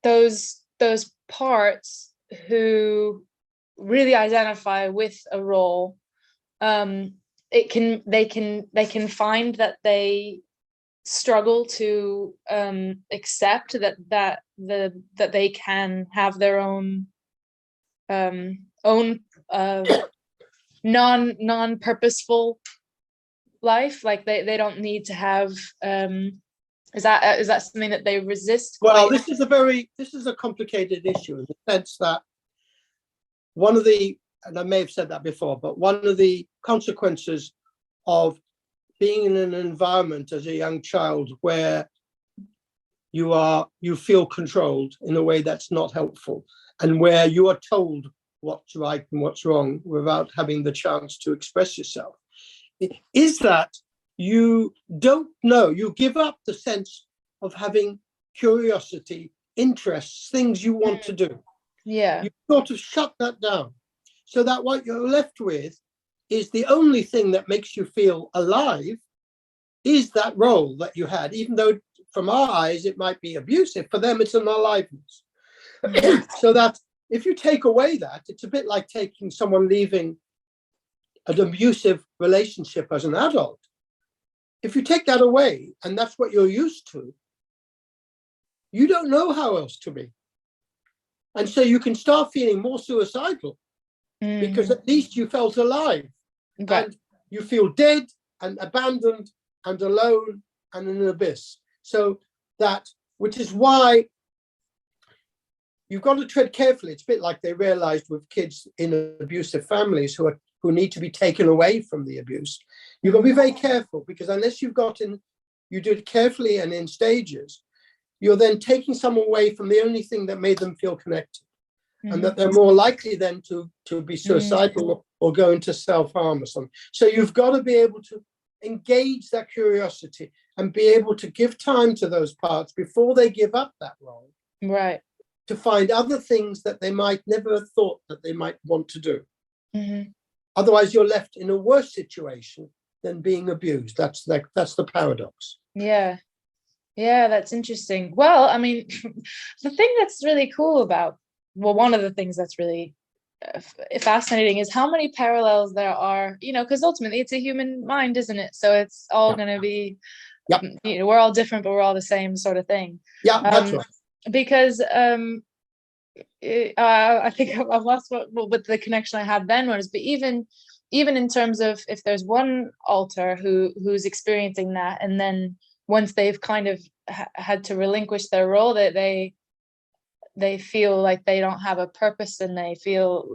those parts who really identify with a role, they can find that they struggle to accept that they can have their own non-purposeful life. Like they don't need to have is that something that they resist? Well, this is a complicated issue in the sense that one of the, and I may have said that before, but one of the consequences of being in an environment as a young child where you feel controlled in a way that's not helpful, and where you are told what's right and what's wrong without having the chance to express yourself, is that you don't know, you give up the sense of having curiosity, interests, things you want to do. Yeah. You sort of shut that down, so that what you're left with is the only thing that makes you feel alive is that role that you had, even though from our eyes it might be abusive. For them, it's an aliveness. So that if you take away that, it's a bit like taking someone leaving an abusive relationship as an adult. If you take that away, and that's what you're used to, you don't know how else to be. And so you can start feeling more suicidal because at least you felt alive. Right. And you feel dead and abandoned and alone and in an abyss. So that, which is why you've got to tread carefully. It's a bit like they realized with kids in abusive families who need to be taken away from the abuse. You've got to be very careful, because unless you do it carefully and in stages, you're then taking someone away from the only thing that made them feel connected, and that they're more likely then to be suicidal or go into self-harm or something. So you've got to be able to engage that curiosity and be able to give time to those parts before they give up that role. Right. To find other things that they might never have thought that they might want to do. Otherwise, you're left in a worse situation than being abused. That's the paradox. Yeah, that's interesting. Well, I mean, the thing that's really cool about, one of the things that's really fascinating is how many parallels there are, because ultimately it's a human mind, isn't it? So it's all going to be, we're all different, but we're all the same sort of thing. Yeah, that's right. Because I think I've lost what the connection I had then was, but even in terms of if there's one alter who's experiencing that, and then once they've kind of had to relinquish their role, that they feel like they don't have a purpose, and they feel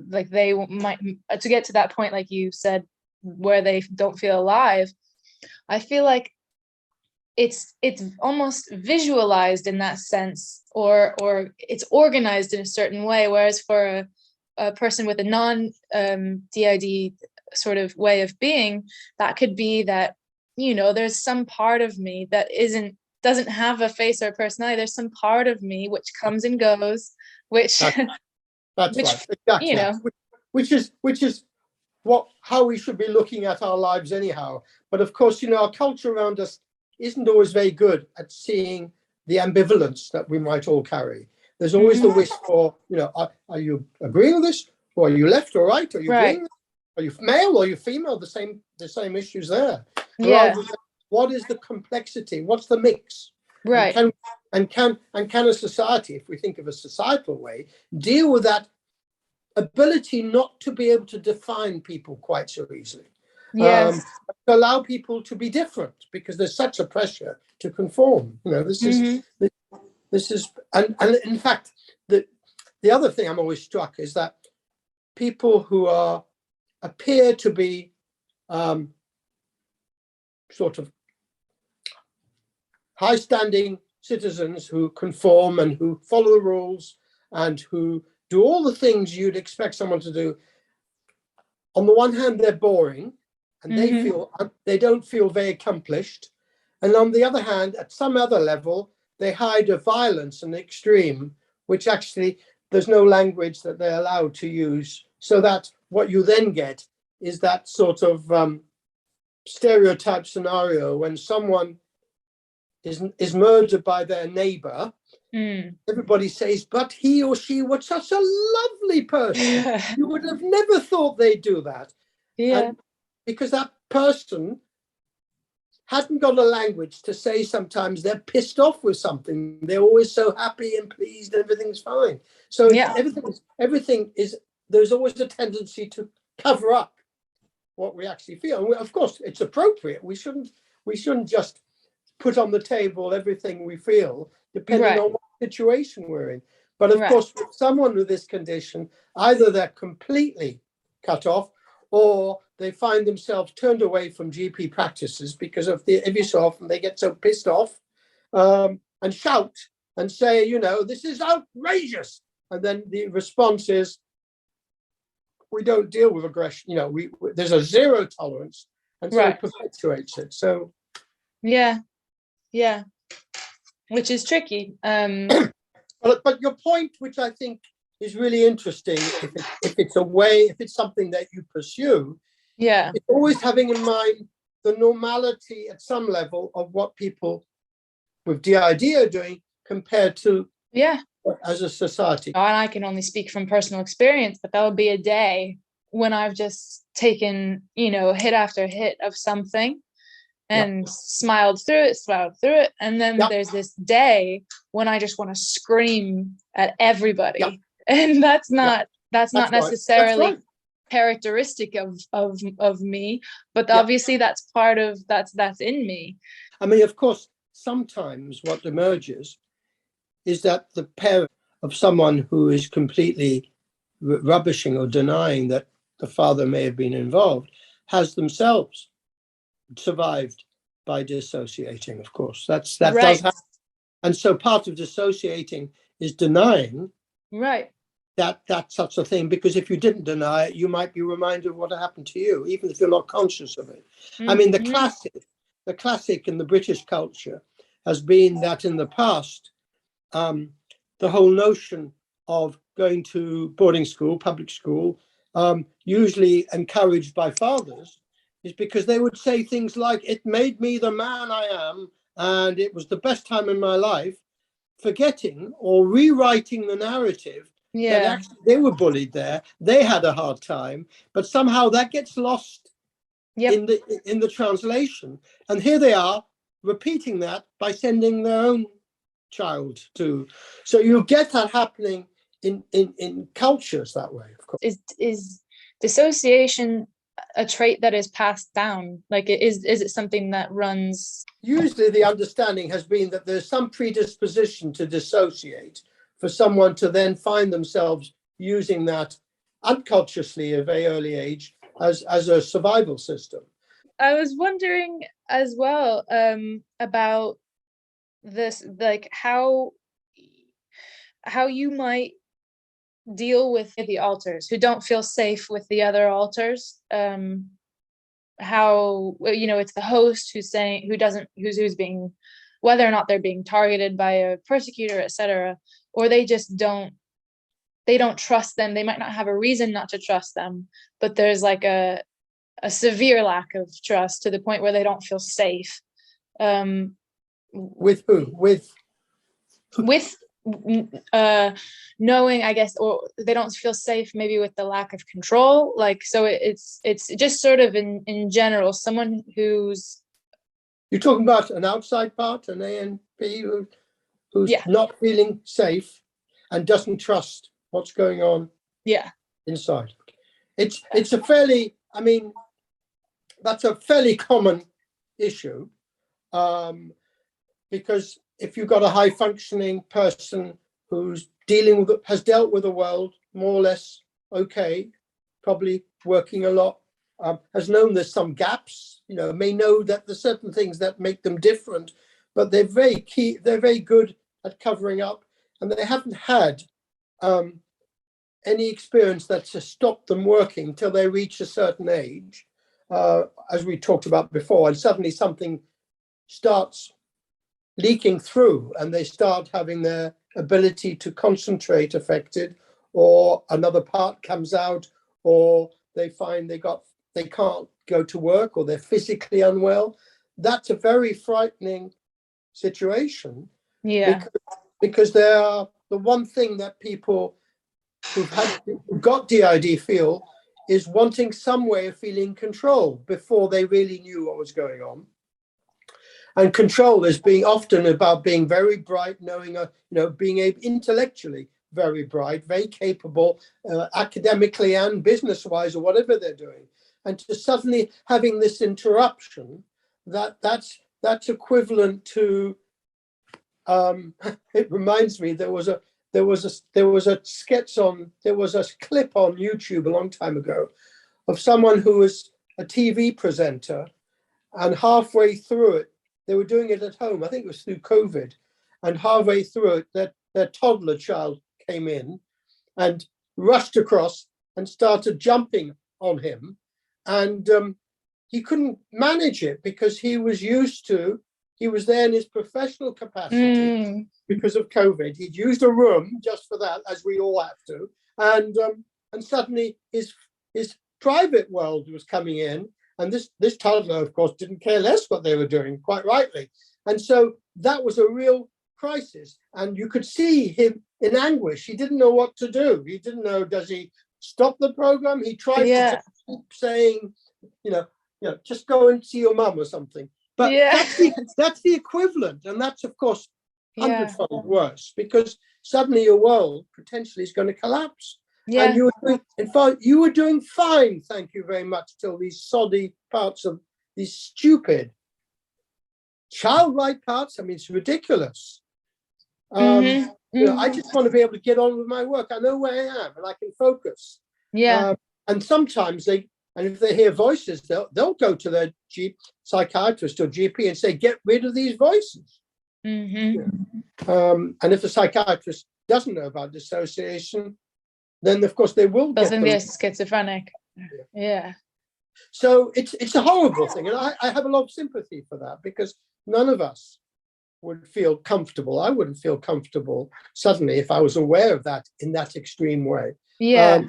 like they might, to get to that point, like you said, where they don't feel alive. I feel like it's almost visualized in that sense, or it's organized in a certain way, whereas for a person with a non-DID sort of way of being, that could be that, there's some part of me that doesn't have a face or a personality. There's some part of me which comes and goes, which that's right, exactly. Which is how we should be looking at our lives anyhow. But of course, our culture around us isn't always very good at seeing the ambivalence that we might all carry. There's always the wish for, are you agreeing with this, or are you left or right? Are you agreeing? Are you male or are you female? The same issues there. Yeah. What is the complexity? What's the mix? Right. And can a society, if we think of a societal way, deal with that ability not to be able to define people quite so easily? Yes. To allow people to be different, because there's such a pressure to conform. This is, and in fact, the other thing I'm always struck is that people who appear to be sort of high-standing citizens who conform and who follow the rules and who do all the things you'd expect someone to do, on the one hand, they're boring, and they don't feel very accomplished. And on the other hand, at some other level, they hide a violence and extreme, which actually there's no language that they're allowed to use. So that what you then get is that sort of stereotype scenario when someone is murdered by their neighbor, Everybody says, but he or she was such a lovely person. You would have never thought they'd do that. And because that person hadn't got a language to say sometimes they're pissed off with something. They're always so happy and pleased, everything's fine. So everything is, there's always a tendency to cover up what we actually feel. And of course, it's appropriate. We shouldn't just put on the table everything we feel, depending on what situation we're in. But of course, with someone with this condition, either they're completely cut off, or they find themselves turned away from GP practices because of every so often they get so pissed off and shout and say, this is outrageous. And then the response is, we don't deal with aggression. There's a zero tolerance, and so it perpetuates it. So, yeah, which is tricky. But your point, which I think is really interesting, if it's something that you pursue, it's always having in mind the normality at some level of what people with DID are doing compared to as a society. And I can only speak from personal experience, but that would be a day when I've just taken, hit after hit of something and smiled through it. And then there's this day when I just want to scream at everybody. And that's not necessarily characteristic of me, but obviously that's part of that's in me. I mean, of course, sometimes what emerges is that the parent of someone who is completely rubbishing or denying that the father may have been involved has themselves survived by dissociating. Of course, that does happen. And so part of dissociating is denying that that's such a thing, because if you didn't deny it, you might be reminded of what happened to you, even if you're not conscious of it. I mean, the classic in the British culture has been that in the past, the whole notion of going to boarding school, public school, usually encouraged by fathers, is because they would say things like, it made me the man I am, and it was the best time in my life, forgetting or rewriting the narrative that actually they were bullied there, they had a hard time, but somehow that gets lost in the translation. And here they are repeating that by sending their own child to. So you get that happening in cultures that way, of course. Is dissociation a trait that is passed down? Like, is it something that runs? Usually the understanding has been that there's some predisposition to dissociate for someone to then find themselves using that unconsciously at a very early age as a survival system. I was wondering as well about this, like how you might deal with the alters who don't feel safe with the other alters. How it's the host who's being, whether or not they're being targeted by a persecutor, etc., or they just don't trust them. They might not have a reason not to trust them, but there's like a severe lack of trust to the point where they don't feel safe. With who? With knowing, I guess, or they don't feel safe maybe with the lack of control. Like, so it's just sort of in general, someone who's. You're talking about an outside part, an ANP who's not feeling safe and doesn't trust what's going on inside. It's a fairly, I mean, that's a fairly common issue, because if you've got a high functioning person who's has dealt with the world more or less okay, probably working a lot, has known there's some gaps, may know that there's certain things that make them different, but they're very good at covering up, and they haven't had any experience that's to stop them working till they reach a certain age, as we talked about before, and suddenly something starts leaking through and they start having their ability to concentrate affected, or another part comes out, or they find they can't go to work, or they're physically unwell. That's a very frightening situation. because they are the one thing that people who've got DID feel is wanting some way of feeling control before they really knew what was going on. And control is being often about being very bright, knowing, being intellectually very bright, very capable, academically and business-wise, or whatever they're doing. And to suddenly having this interruption, that's equivalent to. It reminds me there was a clip on YouTube a long time ago of someone who was a TV presenter, and halfway through it, they were doing it at home. I think it was through COVID, and halfway through it, their toddler child came in and rushed across and started jumping on him, and he couldn't manage it because he was there in his professional capacity because of COVID. He'd used a room just for that, as we all have to, and suddenly his private world was coming in, and this toddler, of course, didn't care less what they were doing, quite rightly. And so that was a real crisis, and you could see him in anguish. He didn't know what to do. He didn't know, does he stop the program? He tried to just keep saying, just go and see your mum or something. But that's the equivalent, and that's, of course, hundredfold worse, because suddenly your world potentially is going to collapse. Yeah. And you were doing fine, thank you very much, till these soddy parts of these stupid childlike parts. I mean, it's ridiculous. I just want to be able to get on with my work. I know where I am and I can focus. Yeah. And sometimes if they hear voices, they'll go to their psychiatrist or GP and say, get rid of these voices. Mm-hmm. And if the psychiatrist doesn't know about dissociation, then of course they will get they're schizophrenic. Yeah. So it's a horrible thing, and I have a lot of sympathy for that, because none of us would feel comfortable. I wouldn't feel comfortable suddenly if I was aware of that in that extreme way. Yeah.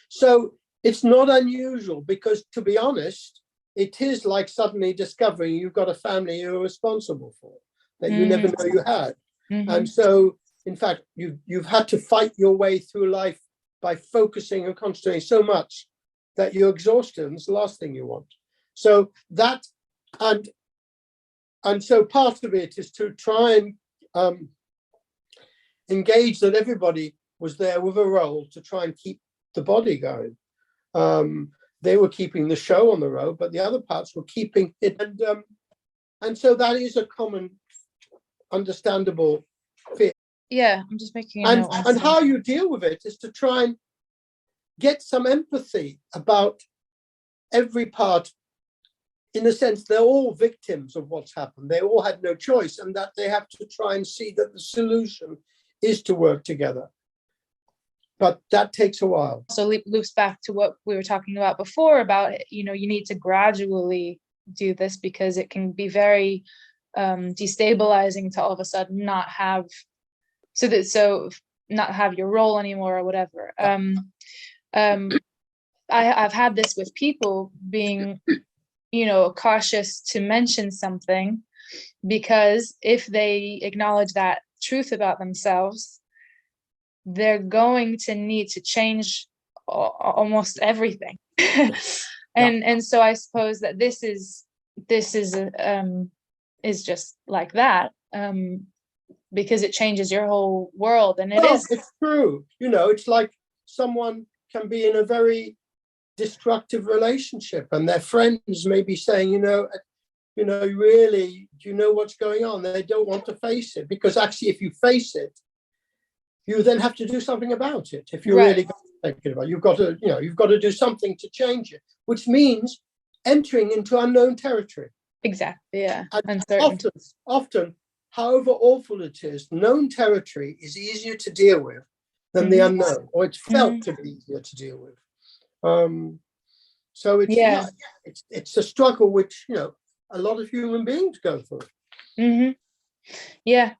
So it's not unusual, because, to be honest, it is like suddenly discovering you've got a family you're responsible for that you never know you had. Mm-hmm. And so, in fact, you've had to fight your way through life by focusing and concentrating so much that you're exhausted, and it's the last thing you want. So that, and so part of it is to try and engage that everybody was there with a role to try and keep the body going. They were keeping the show on the road, but the other parts were keeping it. And so that is a common, understandable fear. Yeah, I'm just making a note. And how you deal with it is to try and get some empathy about every part. In a sense, they're all victims of what's happened. They all had no choice, and that they have to try and see that the solution is to work together. But that takes a while. So loops back to what we were talking about before about, you need to gradually do this, because it can be very destabilizing to all of a sudden not have your role anymore or whatever. I've had this with people being, cautious to mention something, because if they acknowledge that truth about themselves, they're going to need to change almost everything. And so I suppose that this is just like that, because it changes your whole world. And it's true. It's like someone can be in a very destructive relationship, and their friends may be saying, really, do you know what's going on? They don't want to face it, because actually, if you face it, you then have to do something about it. If you're really thinking about it, you've got to do something to change it, which means entering into unknown territory. Exactly. Yeah. And often, however awful it is, known territory is easier to deal with than the unknown, or it's felt to be easier to deal with. So it's a struggle which a lot of human beings go through. Yeah,